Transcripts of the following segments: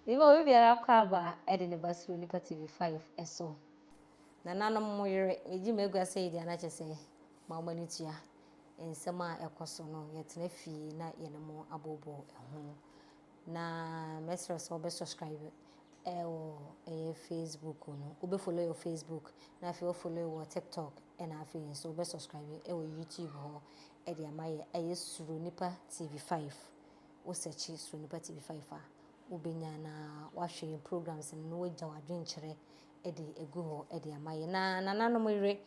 Ibo we biara kwaba ne basuru nipa TV5 eso. Na nanom mo yere eji megua sei dia na chese ma mani tua. Ensem a ekoso no yetena fi na ye ne mo abobo eho. Na mesres obe subscribe Facebook no. Obe follow your Facebook, na fi o follow your TikTok and afi so obe subscribe YouTube ho e dia maye Suru Nipa TV5. O search Suru Nipa TV5 a ubenya na wahwe programs no wagya wadwenkyere ede egu ho ede amaye na nananom ire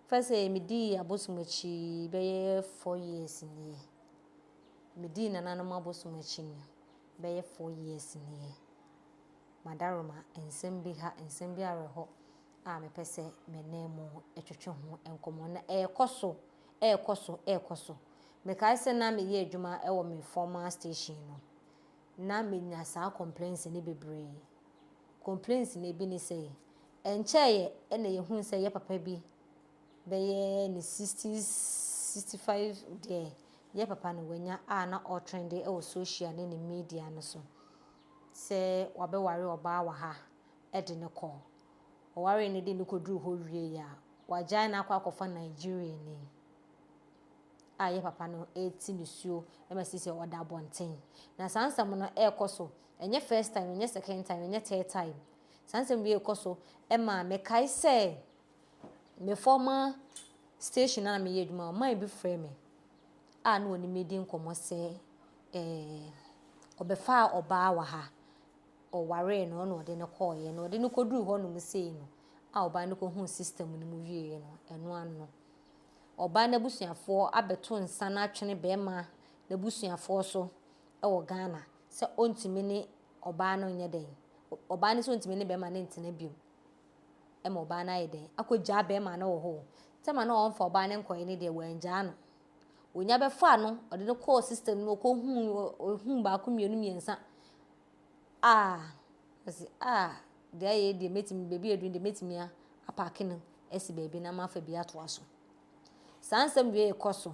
first medi abosumachi beye 4 years ni medi nananom abosumachi ni beye 4 years ni madaroma ensem bi ha ensem bi areho a mepese menemo etwetwe ho enkomo na ekoso mekai se na meye adwuma ewo me former station no na menya saa complaints ni bebre complaints ni bi ni say encheye ene ye hu say ye papa bi be ye ni 60s 65 there ye papa no wanya na o trend e o social ni media no so se wabe ware oba wa ha de ne ko o ware ni de ne koduru ho wie ya wagya na akwa Nigeria ni ye papa no eti nisuo emasisi oda bonten na sansam no ekoso enye first time enye second time enye third time sansam bi ekoso ema me kai se me former station na me yeduma man bi frɛ me na oni medi nkomo se obefa oba wa ha o ware no na ode ne koye no ode ne koduru ho no sei no oba ne ko hu system no mu wie no eno anno oba na busuafo abeto nsa na atwene bema na busuafo so wo Ghana se ontimi ne oba no nye den oba ne so ontimi ne bema ne ntena biom ma oba na yeden akogya bema na wo ho tema na onfa oba ne nkoye ne de wanja no onya be fa no ode ne call system no ko hu ba ko mienu miensa de aye de metimi bebi edu de metimi apake no esi bebi na mafa bi ato aso sansam wie ekoso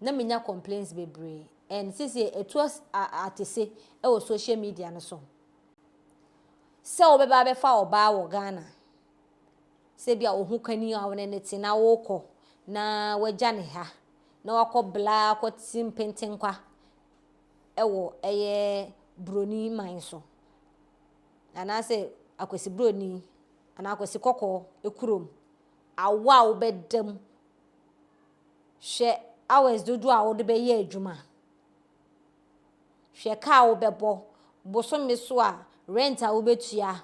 na menya complaints bebre and sisi etu atese wo social media no so se obeba be fa oba wo Ghana se bia ohu kani a wona neti na woko na wagya ne ha na wakobla akotim pentenkwa wo eye broni man so ana se akwesi broni ana akwesi kokko ekurom awa wo bedam hwe hours dodo a wo de be ye adwuma hwe ka wo bebo bosom so a rent a wo betua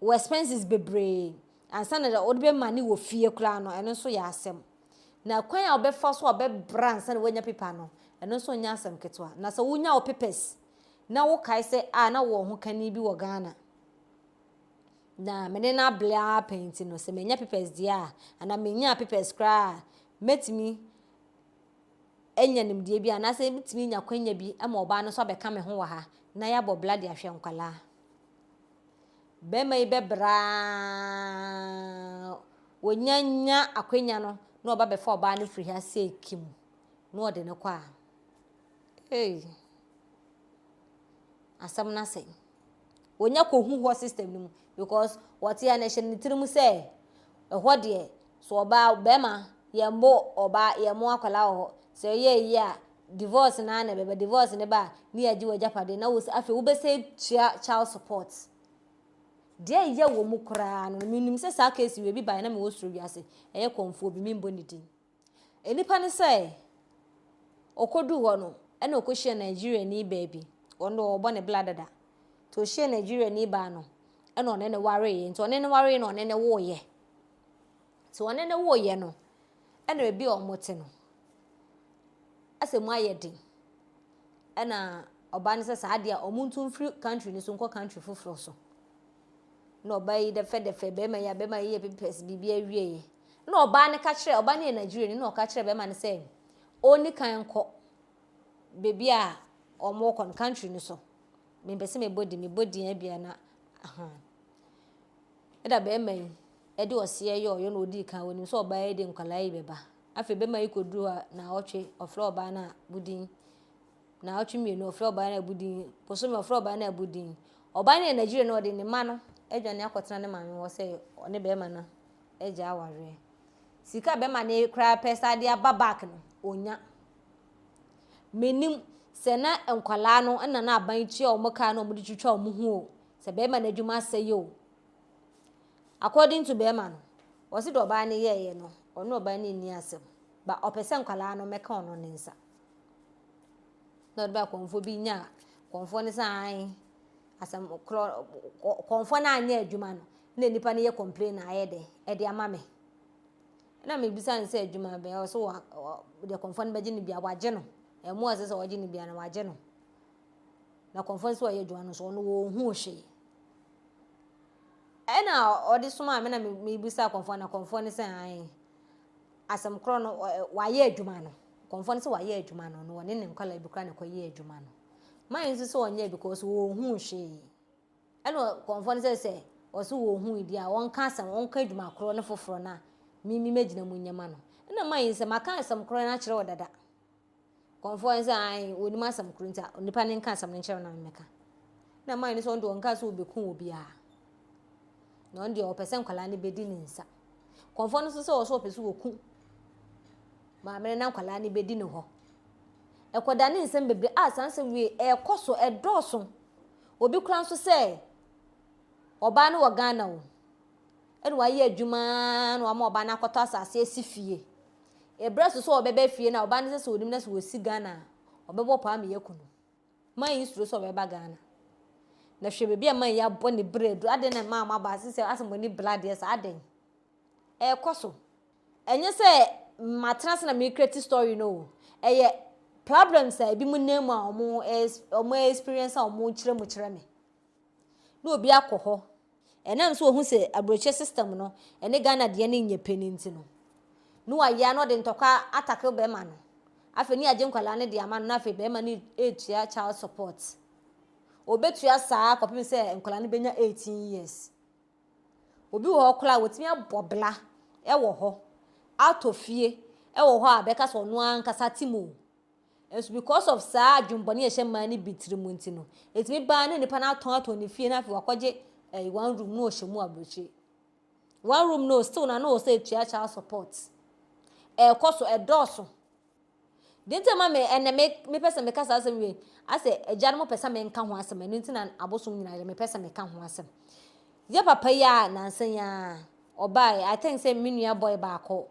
wo expenses bebre ansa na wo de be mani wo fie kula no eno so ya asem na kwan a wo be fa so a be brands na wonya paper no eno so nya asem ketwa na so wonya wo papers na wo kai se na wo ho kani bi wo Ghana na mene na bla paint no se menya papers dia ana menya papers kra metimi enya nimdie bi ana se metimi nya kwanya bi ama oba no so abeka me ho wa ha na ya bo bla de ahwe nkwala be mai bebra wonyanya akwanya no na oba be fa oba no free ha se kim na ode ne kwa asam na se wonya ko hu ho system ni mu because what ya nation ni tirimu se ho de so oba bema yembo oba yemo akwala ho se ye ya divorce na bebe divorce ne ba ni aji wajapade na wo afi wo be say child support de ye wo mu kra no minim se sa case we bi ba na me wo suru wiase eye konfo bi mimbo ni din enipa ne se okodu ho no ena okohie Nigeria ni baby ondo obo ne bladada to hie Nigeria ni ba no ena one ne ware ye nti one ne ware no one ne wo ye ti one ne wo ye no ena ebi omote no asemu ayedin ena oba ne se saade a omuntu free country ni so nko country foforo so na oba yi de fe be ma ye pepes bibia wie na oba ne ka kire oba ne Nigeria ni na o ka kire be ma ne se oni kan nko bebi a omo kon country ni so me pese me body bia na aha eda be ma yi e de ose ye oyo na odi kan woni so oba ye de nkwala yi beba afi be ma yi koduru a na otwe ofre oba na budin na otwe mienu ofre oba na budin poso me ofre oba na budin oba na Nigeria na odi ne ma no edwane akotena ne maame wo se one be ma na eja aware sika be ma ne kra pesa de ababak no onya menim se na enkwala no na aban tua o maka na o mudi twitwa o muhu o se be ma na adwuma aseye o according to be ma no wo se do oba ne ye no ono oba ne ni asem ba opese nkwala no meka ono ne nsa no ba konfo bi nya konfo ne san asem konfo na anya adwuma no na nipa ne ye complain na aye de ama me na me bisa nse adwuma be o so de konfo ne beje ne bia waje no emu asese waje ne bia na waje no na konfo nso aye adwuma no so no wo hu hwe na odi soma me na me bisa konfo na konfo ne san asem kro no waye adwuma no konfo ne se waye adwuma no no woni ne nkwala bi kra ne koye adwuma no man nso so onye because wo hu hwe eno konfo ne se o so wo hu idi a won ka asem won ka adwuma kro ne foforo na mimi megina munyama no na man nse maka asem kro na kire odada konfo nse woni ma asem kro nta nipa ne nka asem ne kire na meka na man nso ndo nka so obeku obi a no ndi o pesen kwala ne bedi ne nsa konfo nso so o so pese woku ma mere na kwala ne bedi ne ho ekoda ne nsem bebre sanse wie ekoso edoso obi kura nso se oba ne wo Ghana wo ene wa ye adwuma no ama oba na akoto asase asifie ebreso so obebe fie na oba ne se odim na se wosi Ghana obebo pa me yakunu man yisuro so obeba Ghana na hwe bebi man ya bo ne bread ade na mama ba se asem blood yes aden ekoso enye se matrans na me create story no eye problems a bi mu name a omo experience a omo kire me na obi akoho enam so ohu se abroche system no ene Ghana de ne nya peninti no no wa ya no de ntoka atake be ma no afeni aje nkwala ne de ama no na afi be ma ne etua child support obetua saa kopim se nkwala ne benya 18 years obi wo kula wotimi abobla e wo ho atofie e wo ho abeka so no ankasa timo it's because of saa adwumbone ye hye mani bitirimu nti no etimi ba ne nipa na aton ne fie na afi wakoje one room no ohemu abrochi one room no still na no say child support koso edoso dinte ma me ene me pesa me kasa asem we ase eja no pesa me nka ho asem eno nti na abosom nyina me pesa me ka ho asem ye papa ya na nsan ya obai I think say minua boy baako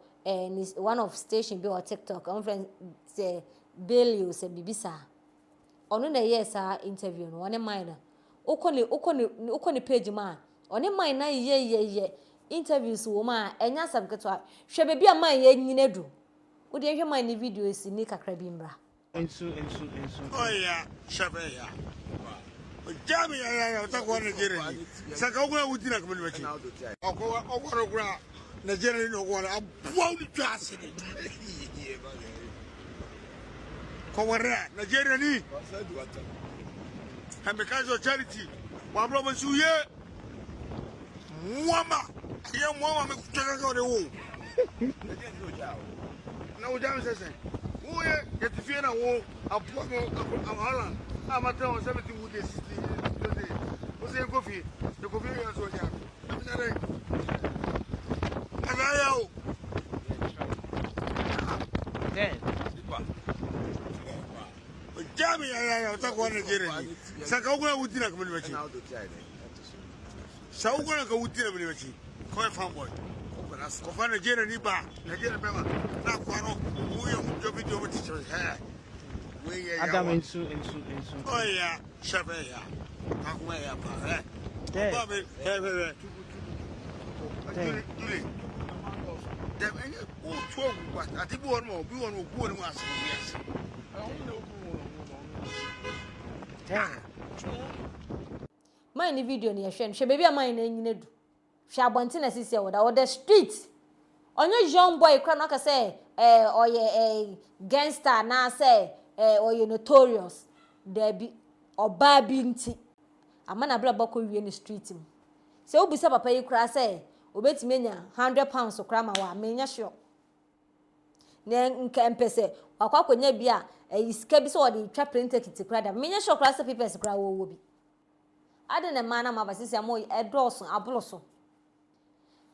one of station be or TikTok on friend say Belio se bibisa ono na yes interview no one mine okoni page ma one mine na ye interviews wo ma enya sabketo hwe bebi a man ye nyinadu wo de hwe man ni video si ni kakra bi mbra ensu oya shabeya jami ya utakuwa Nigeria saka ogwa udina kwa nimechi ogwa ogwa Nigeria ni ogwa abwa uditwase ni kwa wara Nigeria ni hamekazo charity wa bro msuye mwama ye mwama amekutaka kwa lewo na ujami sasa uye yetifie na wo abwa amhala amata on 70 wood 60 ose kofi de kofi ya so ya abinare agaya o jami ya utakuwa Nigeria saka ogwa udina kwa nimechi sa ogwa ka udina kwa nimechi kwa fanboy kwa fa Nigeria ni ba Nigeria bema na kwaro uyo mjo video mticho he Adam ensu oya shabeya akwa ya pa babe he Julie dem any o two what atibu won mo bi won ogu won mu aso yes My ni video ni ehwe nhwe baby amai na nyina du hwe abonte na sisi wo da wo the street onye young boy kra no ka say oye gangster na say oye notorious there be oba bi nti amana bla bako wie ni street mu se obisa papa yi kra say obetime nya £100 kra ma wa menya sure ne nka mpese akwakonya bi a iska bi so odi twa printer kiti kra da menya sure kra say papers kra wo bi ade ne mana ma basisi amo edoso aboloso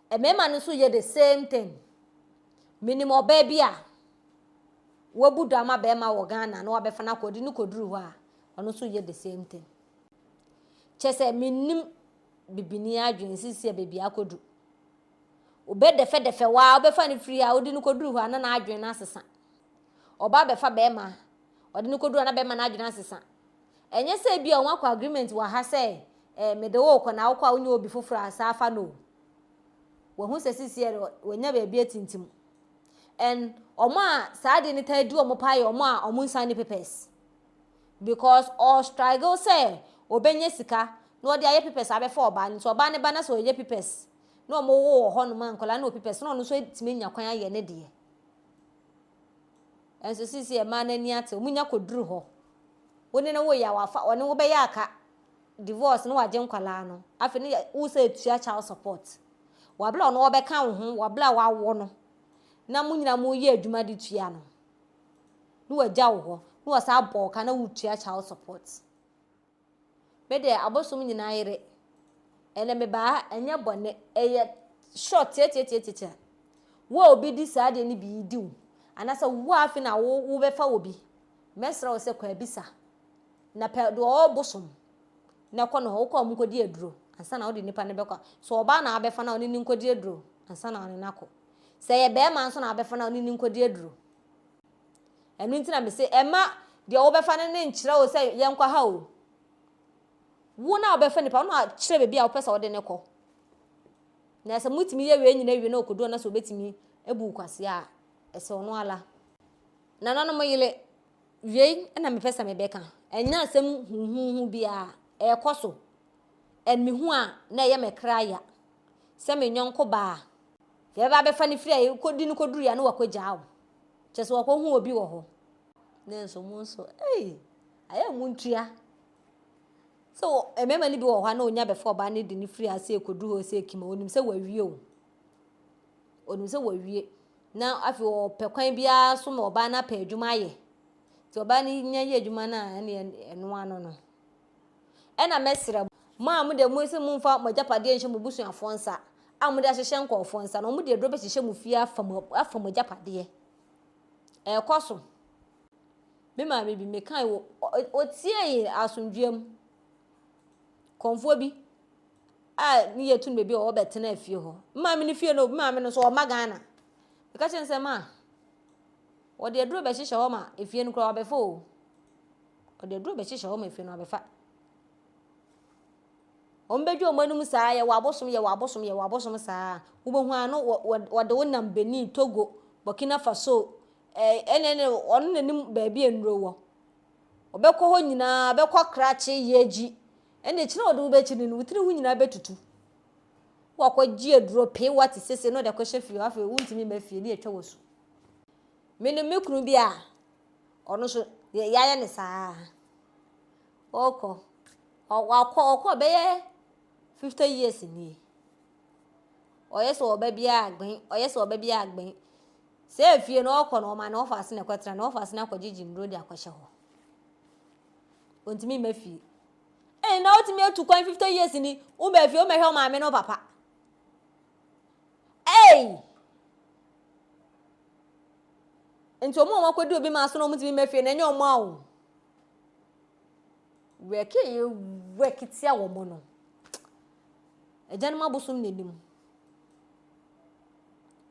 emema no so ye the same thing minimum baby a wobudu ama be ma wo Ghana na obefa na kodi ni koduru ho a ono so ye the same thing chese minim bibini adwen sisi e baby akodu obedefe wa obefa ni free a odi ni koduru ho na na adwen na asesa oba befa be ma odi ni koduru na be ma na adwen asesa enye se bia onwa kwa agreement wa ha se me de wo kwa na wo kwa onye obi foforo asafa no wo hu se sisi e wonya ba bia tintim and oma saade ni tadi omo paye omo a omo nsan papers because all struggle say obenye sika no odi aye papers abefa oba ni so oba ne ba na so oye papers no omo wo ho no man kola na papers no no so etime nya kwan aye ne de en so sisi e ma na ni ate omunya koduru ho woni na wo ya wafa woni wo be ya aka divorce no waje nkwala no afi ni wo say tua child support wabla no wo be ka wo ho wabla wa wo no na munyina mu ye adwuma de tua no no wagya wo ho no wasa abo ka na wo tua child support be de abosom nyina yire ene me ba enye bone eye short tie wo obi di saade ni bi di wo anasa wo afi na wo be fa obi mesra wo se kwa bisa na pe do obosom na kɔ no ho kɔ mu kodi aduro ansa na wo de nipa ne bekɔ so oba na abefa na oni ni nkodi aduro ansa na oni nakɔ se ye be ma nso na abefa na oni ni nkodi aduro enu ntina me se ema de wo befa ne nkyira wo se ye nkɔ ha o wo na obefa nipa no a kyerɛ bebi a wo pesa wo de ne kɔ na se mutimi ye we nyina wie na okodo na so betimi ebu kwase a ese ono ala na nano mo yile wie na me pesa me beka enya asem huhuhu bia ekoso en me hu a na ye me kraya se me nyonko ba ye ba be fa ni firi a kodi ni koduru ya na wakogya wo chese wako hu obi wo ho na enso mu nso aye mu ntua so emema ni bi wo ho na onya be fa ba ne di ni firi a se koduru ho se kima onim se wawie o onim se wawie na afi wo pekwan bia so ma oba na pa adwuma ye ti oba ni nya ye adwuma na eno ano no ena mesre ma mu de mu se mu mfa magyapade enhye mu busuafo nsa amu de ahyehye nkofo nsa no mu de drobe hyehye mu fie afa magyapade koso me ma me bi me kan wo otie asundwem konfo bi a ni yetun bebi o betena afie ho ma me ni fie no ma me no so o magana ka chense ma o de drobe hyehye ho ma efie no kra obefo o de drobe hyehye ho ma efie no obefa ombedwo omanum saa ye wabosom saa ubohu ano wode wonam Benin Togo Burkina Faso ene onu nanim baabi enro wo obekọ ho nyina bekọ krache yeji ene kire wode ubechiri no wutiri hu nyina betutu wakọji eduro pe wati sese no de kọ hyefi afa wuntimi mafie ni etwa wosu mene mekunu bia onu so yaye ne saa okọ wakọ beye 50 years ni oyeso oba bia agben se afie no okọ no ma na ofase na kwatra na ofase na kwagigi ndro di akwahye ho ontimi mafie na otimi atu kwan 50 years ni o mafie o mehwe o ma me no papa enti omo kwadi obi ma so no mutimi mafie na enye omo awo weke ye wekitia wo mo no ejanuma busum nenim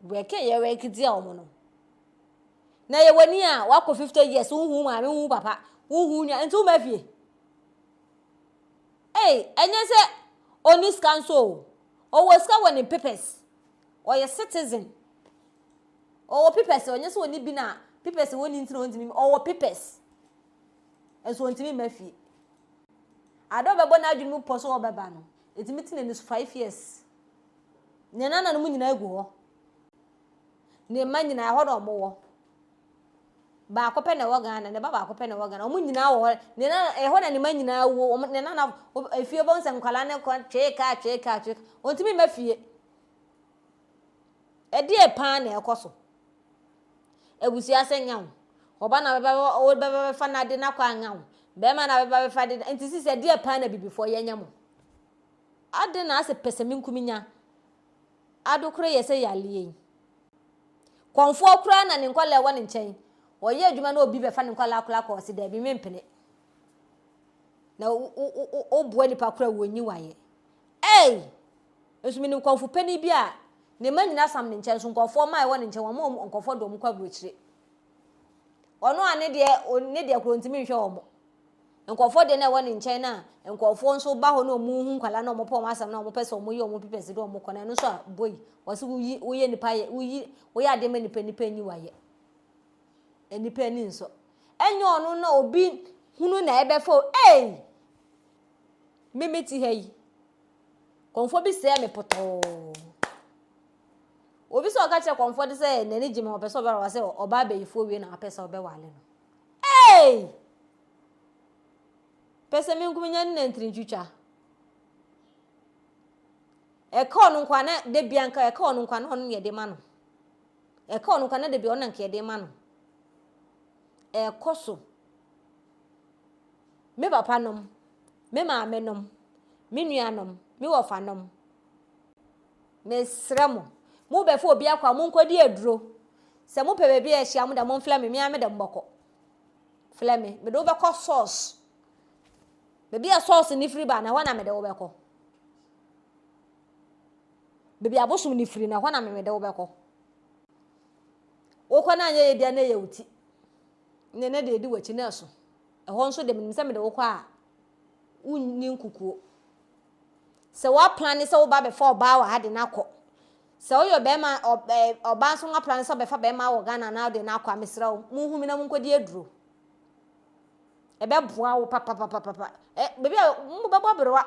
weke ye wekitia wo mo no na ye wani a wako 50 years hu ma me hu papa hu nya enti o mafie enye se onis council o weska woni papers o ye citizen o papers onye se oni bi na papers woni ntino ntimi o papers enso ntimi mafie ado bebo na adwunu poso obeba no etimi tine ni 5 years ne nana no mu nyina egu ho ne ma nyina ho do mo wo ba akopɛ na wogana ne baba akopɛ na wogana omu nyina wo ne nana ho na ne ma nyina wo ne nana efie bo nsem kwala ne ko tweka ontimi mafie edi epa na ekoso ebusu asenyawo oba na beba fa na de na kwa anyawo be ma na beba fa de enti si se de epa na bibifo yenyamo ade na ase pesemi nkuminya adokro yese yaliye konfo kura na ne nkola ewo ne nchen oye adwuma na obi be fa ne nkola akola ko se da bi mempene na o buo nipa kura wonyi waye esumi ne konfo pani bi a ne manyina sam ne nchen so nkofo ma ewo ne nchen wo ma nkofo do mkwa brochire ono ane de kro ntimi nhwe omo nkofo de na ewo ne nchen na nkofo nso ba ho na omu hu nkwala na omo pa omo asam na omo pese omo ye omo pipese do omo kona no so a boy wose wo ye nipa ye wo ya de ma nipa nyi waye enipa ni nso enye ono na obi hunu na ebefo mimiti hei konfo bi se me poto obi so ka che konfo de se nani jima opeso be wa se oba beyifo wie na apesa obe wale no pese mi nkuminya ni na ntrinjutwa eka onu nkwa na de bianka eka onu nkwa na onu ye de ma no eka onu nkwa na de bi onu nka ye de ma no koso me papa nom me maame nom me nuanom me wofanom me sremo mu be fo obi akwa mu nkodi aduro se mu pe be e hia mu da mu mfla me ame da mboko fla me do be ko sauce be a sauce ni free ba na ho na me de wo be ko be abosum ni free na ho na me de wo be ko wo ko na anya ye dia na ye wuti ne de di wachi na so ho nso de me se me de wo ko a unni nkukuo se wa plan se wo ba be for ba wa hade na ko se wo yo be ma oba nso nga plan se be fa be ma wo Ghana na de na kwa mesra wo mu hu mi na mu nkodi aduro ebe boa wo papa bebi mu be bobrewa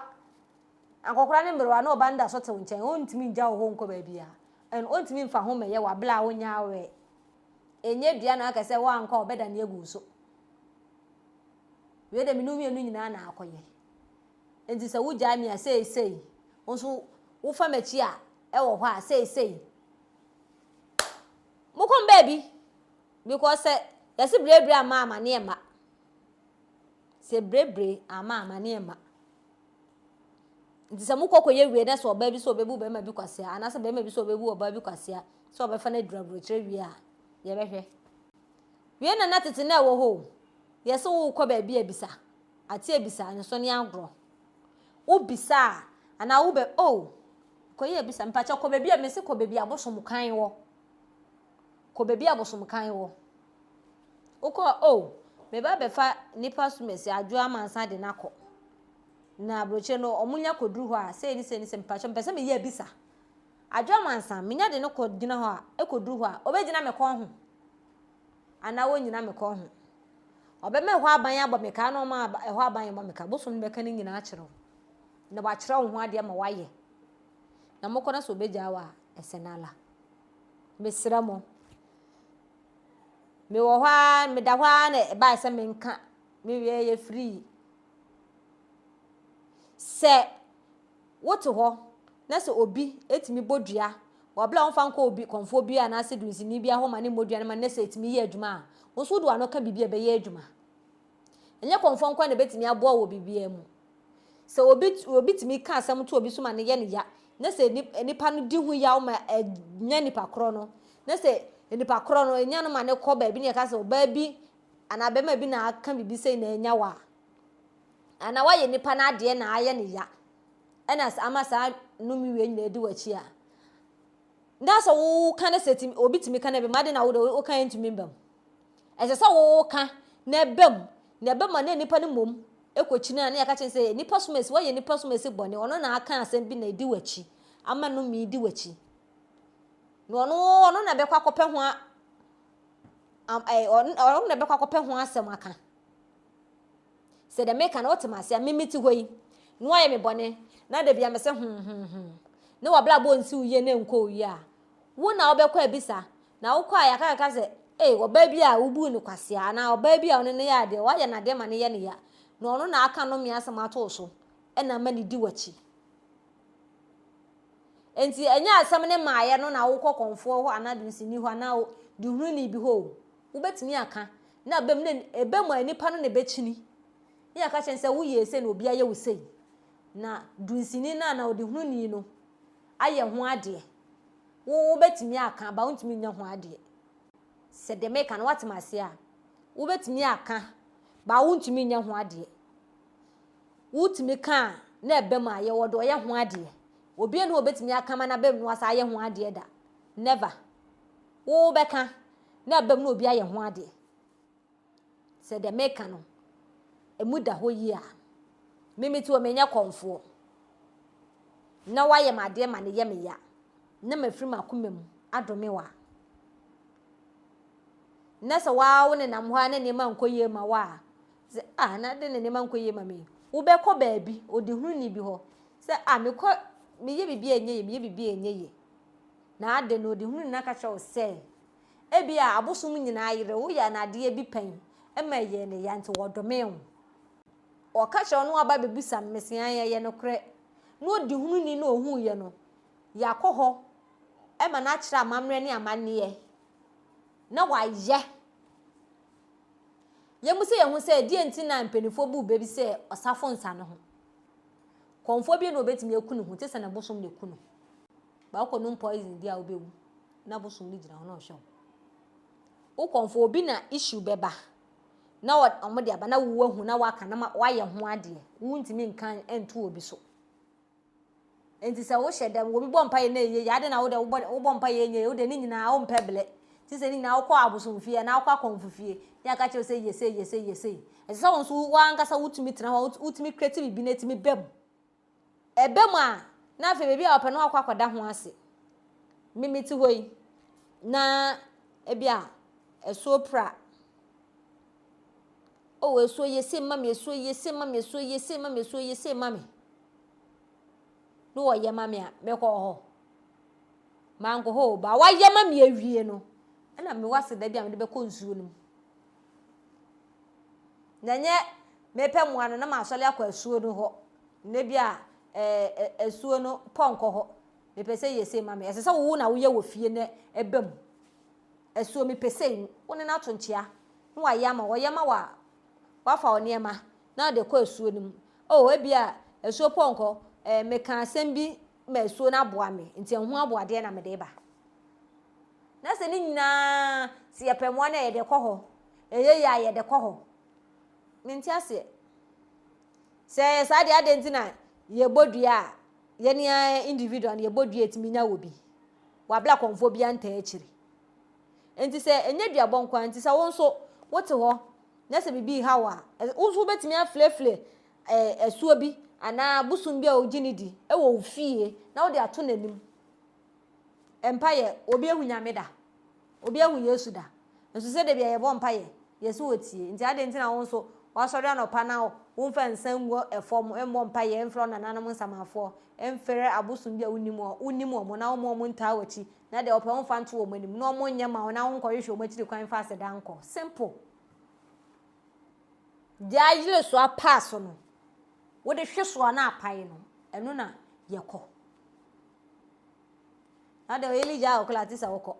akokora ne mbrewa na oba nda so te nchen ontimi nja wo ho nko ba bia en ontimi mfa ho meye wa bla wo nya we enye bia na aka se wa nka obeda na egu so we de minu mienu nyina na akoye enti se wo ja mi a sei onso wo fa machi a e wo ho a sei mo kom baby because yesi brebre ama na ema se brebre ama na ema enti se mo kokoye wie na so oba bi so obebu be ma bi kwase ana se be ma bi so obebu oba bi kwase so oba fa na durabro kire wie a ye behwe wie na natete na wo ho yesi wo ko ba bi abisa ati abisa anso ne agro wo bisa ana wo be ko ye bisa mpacha ko bebi a mesi ko bebi abosom kan wo ko bebi abosom kan wo uko me ba be fa nipa sumesi adwo amansa de nako na broche no omunya koduru ho a se ni mpacha mpese me ye bisa adwo amansa menya de no ko gina ho a ekoduru ho a obegina me kon ho ana wo nyina me kon ho obe me ho aban abo me ka no ma ho aban mo me ka bosom be ka ni nyina akyerew na ba akyerew ho ade ma waye na mokona so beja wa esenala mesira mo me wo hwa me da hwa na ba se me nka me wie ye free se woto ho na se obi etimi bodua wabla onfa nko obi konfo bi ana se dunsini bi ahoma ne modua na na se etimi ye adwuma wo so do anoka bibia be ye adwuma enye konfo nko na betimi aboa wo bibia mu se obi timi ka asem to obi so ma ne ye ne ya na se nipa no di hu ya ma nya nipa kro no na se nipa kro no nya no ma ne ko ba bi ne ka se oba bi ana be ma bi na aka bibi sei na nya wa ana wa ye nipa na ade na aye ne ya ana amasa no mi we nyina di wachi a nda so wo ka na se timi obi timi ka na be ma de na wo ka ntimi mbam ese se wo ka na bam ma na nipa no mom ekochina na yaka chense nipa sumesi wa ye nipa sumesi bone ono na aka asem bi na di wachi ama no mi di wachi no ono na be kwa kope ho ono na be kwa kope ho asem aka Se de make na otemase mimiti hoyi no aye me bone na de bia me se ne wa bla bo nsi uye ne nko uye a wo na obekọ abisa na wo kwa ya ka se oba bi a ubu ni kwase a na oba bi a one ne ya de wa ya na de ma ne ye ne ya na ono na aka no me asem ato so e na ma ne di wachi enti enya asem ne maaye no na wo kokonfo ho anadu nsini ho na di hunu ni bi ho wo betimi aka na bem ne ebem anipa no ne bechini ya ka chen se wo ye ese na obi aye wo sei na du nsini na odi hunu ni no aye ho ade wo betimi aka ba wontimi nya ho ade se de make na watemase a wo betimi aka ba wontimi nya ho ade wotimi ka na ebem aye wodo ye ho ade obi enu obetimi aka ma na bem no asa aye ho ade da never wo beka na bem no obi aye ho ade se de make no emuda ho yi a mimiti o menya konfo na waye made ma ne ye me ya na mafiri makomam adome wa na se wa wo ne nam ho na ne ma nkoye ma wa se na de ne ma nkoye ma me wo be ko baabi odi hunu ni bi ho se me ye bibi enye ye me ye bibi enye ye na ade no odi hunu na ka che o se ebi a abosum nyina ayire wo ya na ade bi pen ema ye ne ya nti wodome ho o ka che ono aba bebusa mmesian ye no kre no odi hunu ni na ohu ye no yakoho ema na kira amamre ne amanne ye na waye yemuse ye hu se die nti na mpenifo bu bebi se osafo nsa no ho konfo bi na obetimi ekunu hu te se na bosom ne kunu ba ko no poison dia obewu na bosom ni gira ho na ohwe wo konfo obi na issue beba na omode aba na wuwa hu na waka na waye ho ade wu ntimi nkan entu obi so enti se wo hyedam wo bi bompa ye na ye ya de na wo de wo bompa ye nye wo de ni nyina wo mpeble ti se ni nyina wo kwa abosomfie na wo kwa konfufie ya ka che se yese eso won so wa ngasa wutumi tena ho wutumi creative bi na timi bem ebem a na afa bebi a opa no akwa kwada ho ase mimiti hoyi na ebia esopra eso yese mame eso yese mame eso yese mame eso yese mame no wo ye mame a me ko ho mango ho ba wa ye mame awie no na me wase da bia me de be ko nsuo nim nanye me pe mo ano na ma asole akwa asuo no ho ne bia asuo no ponko ho me pese yese mame ese se wo na wo ye wo fie ne ebam asuo me pese wo ne na to nchia no wa ye ma wo ye ma wa fa oniema na de ko asuo nim ebia asuo ponko me kan asem bi ma asuo na boa me nti ho aboade na me de ba na se ni nyina se ye pemo na ye de ko ho eye ya ye de ko ho minti ase se sa de ade nti na ye bodua ye ne individual ye bodua etimi nya wo bi wa bla konfo bi anta akiri nti se enye dua bonkwa nti se wo nso wote ho na se bibi hawa wo betimi aflefle asuo bi ana busum bi a ogini di wo fie na wo de ato nanim empaye obi ehu nyame da obi ehu Yesu da nso se de bia ye bo mpaye yesu otie nti ade nti na wo nso wasori anopa na wo mfa nsanwo efom emmo mpaye emfro na nanom nsamafo emfere abusum bia unimo mo na wo mo nta wachi na de opa mfa nto wo manim na wo nyema na wo nkohwehwe wo machiri kwan fa se danko simple dia yire so apass no wo de hweso na apaye no eno na yekọ na de Elijah oklati sa wokọ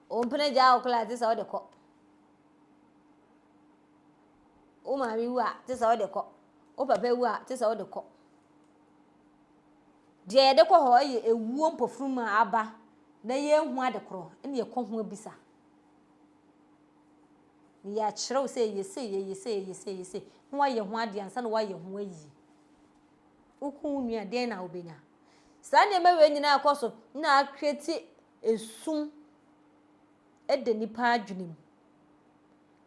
ompene ja oklati sa odekọ o ma wi wa ti sa odekọ o papa wi a ti sa odekọ de de ko ho ye ewuo mpofuruma aba na ye hu adekoro ene ye ko hu abisa ni ya kyerɛw sɛ yese no wa ye hu ade ansa na wa ye hu ayi ukun nua den na obenya sa ne ma we nyina akoso na akreti esum ede nipa adwenem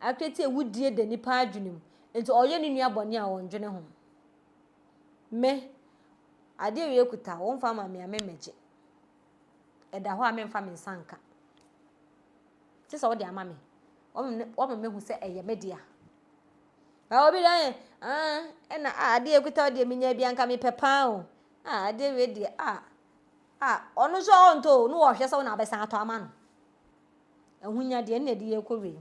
akreti ewudie de nipa adwenem enti oye ne nua bɔne a wondwene ho me ade we ekuta wo mfa ma me amemegye eda ho a me mfa me nsanka ti so wo de ama me o me hu se eye media obi dan na ade ekuta de minya bia nka me pepa o ade we de onu so onto no wo hwe se wo na abesan ato ama no ehunya de na de yekowe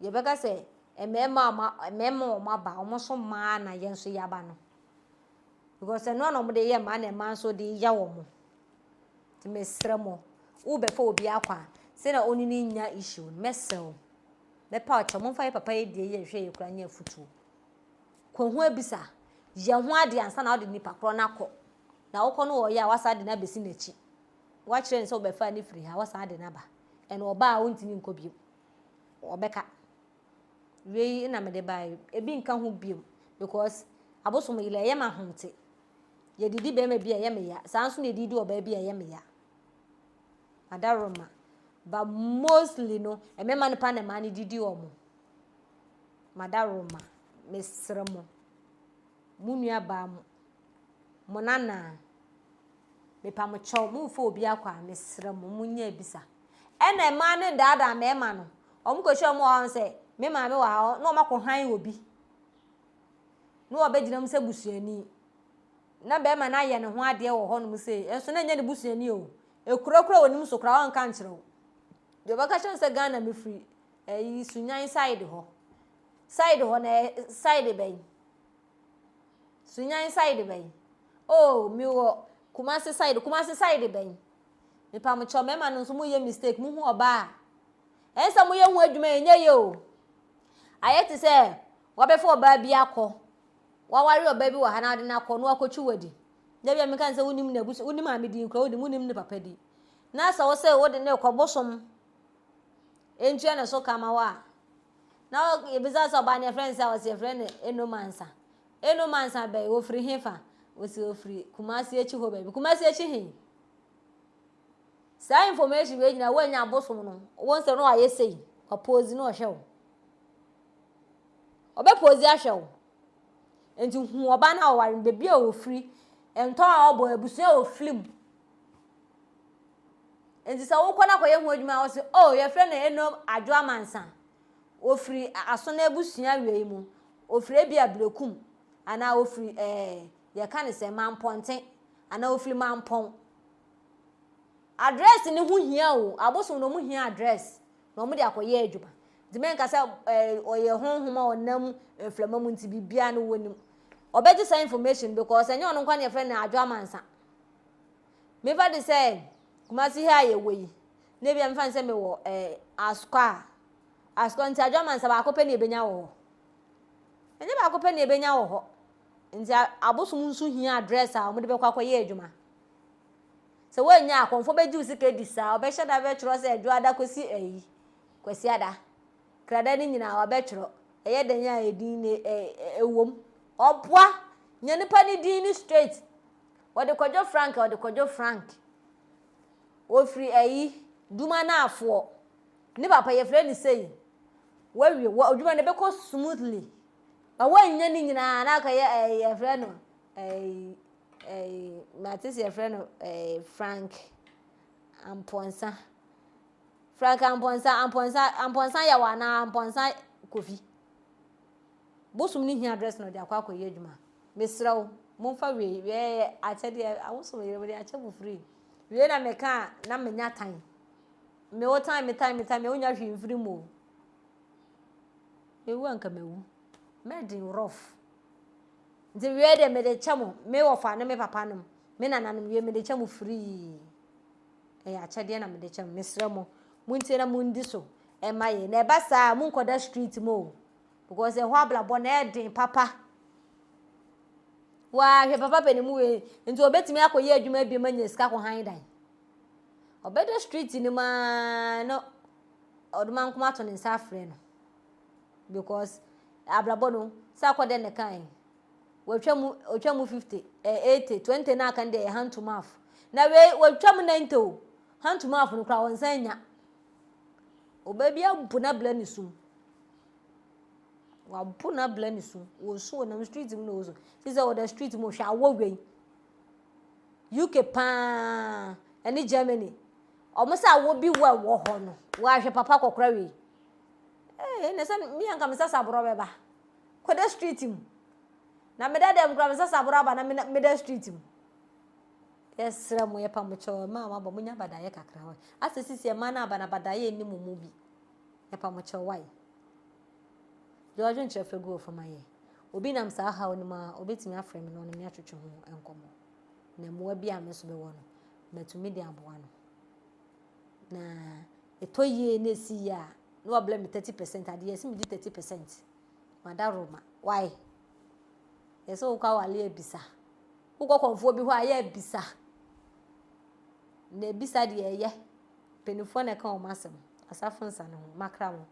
ye beka se emema o maba o so ma na ye nso yaba no because no no mo de ye ma na ma so de ya wo mo ti mesra mo wo be fa obi akwa se na oni ni nya issue mesel me pa cho mo fa papa ye de ye hwe ye kura nya futu ko ho abisa ye ho ade ansa na wo de nipa kro na kọ na wo kọ no wo ya wasa de na besi na chi wa kire nse wo be fa ni free ha wasa de na ba ene oba a wontini nko biem obeka we na me de bai ebi nka ho biem because abosom ile ye ma honte ye didi be ma bia ye me ya sanso na didi oba bia ye me ya adaroma but mostly no emema ne pa na ma ne didi omo madaroma mesremo munua ba mo nana me pa mo chow mu fo obi akwa mesremo munya bisa ena ma ne dada me ma no omko hwe mo han se me ma me wa no makọ han obi no obegina mu se busuani na be ma na ye ne ho ade wo ho no mu se enso na nya ne busuani o ekurakura wonim so kra won kan kire wo de baka hwe se Ghana me free sunyan side ho na side ben sunyan side ben oh mi wo Kumasi side ben me pa mo cho me ma no so mu ye mistake mu hu oba ensa mu ye hu adwuma enye ye o ayeti se wabefo oba bi akọ wawari oba bi wa hana de na akọ no akọchu wadi da bia me kan se wonim na busu wonim amedi nkra wonim ne papa di na sa wo se wo de ne kobosom entua na so kama wa na ye biza so ba ne friends a wo se friend enomansa be wo free hefa wo se wo free Kumasi echi ho ba bi Kumasi echi hin sa information we nyina wanya abosom no won se no ayesei opose no hwe obe pose ahwe enti hu oba na oware bebi a wo free ento a obo abusu a wo film enti sa wo kwana koye hu adwuma wo se oh ye frɛ na eno adwo amansa wo free aso na abusu awie mu wo free bia blekum ana wo free ye kan se mamponten ana wo free mampon address ni hu hia o abosom no mu hia address na mo de akoye adwuma dimen ka se oye honhoma onam enflama mu nti bibia no wonim obeji say information because enye ono kwa ne friend na adwo amansa me fa de say Kumasi ha ye wei na bia me fa se me wo askwa nti adwo amansa ba akopɛ ne ebenya wo enye ba akopɛ ne ebenya wo ho nti abosom nso hia address a mo de be kwa akoye adwuma se wanya akonfo beji usika disa obehye da be kyerɛ se adwo ada kosi kwasi ada krada ni nyina wa be kyerɛ eye danya edin ne ewom obwa nya nipa ni din ni straight wode kojo frank o free duma na afo ni papa ye frɛ ni sei wawie odwuma ne be ko smoothly ba wanya ni nyina na ka ye frɛ no Matisi ye frɛ no Frank Amponsa ya wana Amponsa Kofi bosum ni hia address no de akwa akoye adwuma mesrawo momfa we achede awoso ye we achebu free we na meka na menya time me wo time me onya hwe free mo ewu anka mewu medin rough nti we de me de chamo me wo fa ne me papa no me nananom we me de chamo free achede na me de chamo mesramo munti na mundi so maye na eba saa munkoda street mo because ho ablabo na edin papa wa hwe papa penimu we nti obetimi akoye adwuma bi manya sika ko han dan obedo street ni ma no oduma nkoma to ne nsa afre no because ablabo no sa kwode ne kan otwamu 50 80 20 na kan de hand to mouth na we otwamu 90 hand to mouth no kra wonsanya obabi abu na bla ni sum wa bu na bla ni sum wo so na street mu no so sise wo the street mu hwa wogwen UK pa ani Germany omo sa wo bi wo ho no wa hwe papa kokora we ne say me anka me sasa bro beba kwada street mu na me dada mkra me sasa bro aba na me da street mu yes ramo ye pa mo cho mama bo munya badaye kakra ho asesisi e ma na aba na badaye ni mu bi ye pa mo cho why George nche fegu ofamaye obi nam sa ha onima obetimi afrem no ne me atwetwe ho enkomo na moa bi a me so be wo no metumi de aboa no na etoye na si ya no oble me 30% ade yesi me di 30% madaroma why yeso uka wale ebisa uko konfo bi ho aye ebisa na ebisa de eye penifo na ka o masem asafo nsa no makra mo